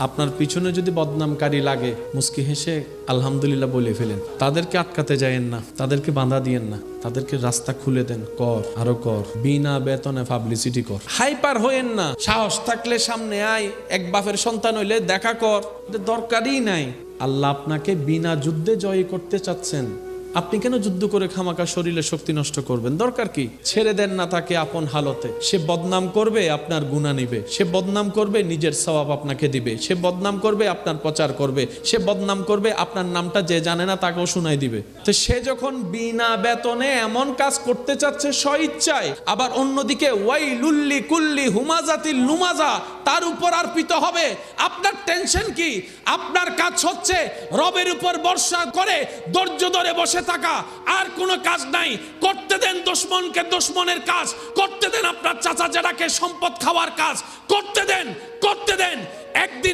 আপনার পিছনে যদি বদনামকারী লাগে মুস্কি হেসে আলহামদুলিল্লাহ বলে ফেলেন। তাদেরকে আটকাতে যায়েন না, তাদেরকে বাধা দিয়েন না, তাদেরকে রাস্তা খুলে দেন। কর, আরো কর, বিনা বেতনে পাবলিসিটি কর। হাইপার হইেন না, সাহস থাকলে সামনে আয়, এক বাপের সন্তান হইলে দেখা কর, দরকারই নাই। আল্লাহ আপনাকে বিনা যুদ্ধে জয় করতে চাচ্ছেন, আপনি কেন যুদ্ধ করে খামাকা শরীরে শক্তি নষ্ট করবেন? দরকার কি? ছেড়ে দেন না তাকে আপন হালতে। সে বদনাম করবে, আপনার গুনাহ নিবে। সে বদনাম করবে, নিজের সওয়াব আপনাকে দিবে। সে বদনাম করবে, আপনার প্রচার করবে। সে বদনাম করবে, আপনার নামটা যে জানে না তাকেও শুনাই দিবে। তো সে যখন বিনা বেতনে এমন কাজ করতে চাচ্ছে স্বইচ্ছায়, আবার অন্যদিকে ওয়াইলুল্লি কুল্লি হুমাজাতিল লুমাজা তার উপর আরপিত হবে, আপনার টেনশন কি? আপনার কাজ হচ্ছে রবের উপর ভরসা করে ধৈর্য ধরে বসে থাকা, আর কোনো কাজ নাই। করতে দেন দুশমনকে দুশমনের কাজ, করতে দেন আপনার চাচা জেঠাকে সম্পদ খাওয়ার কাজ, করতে দেন একদিন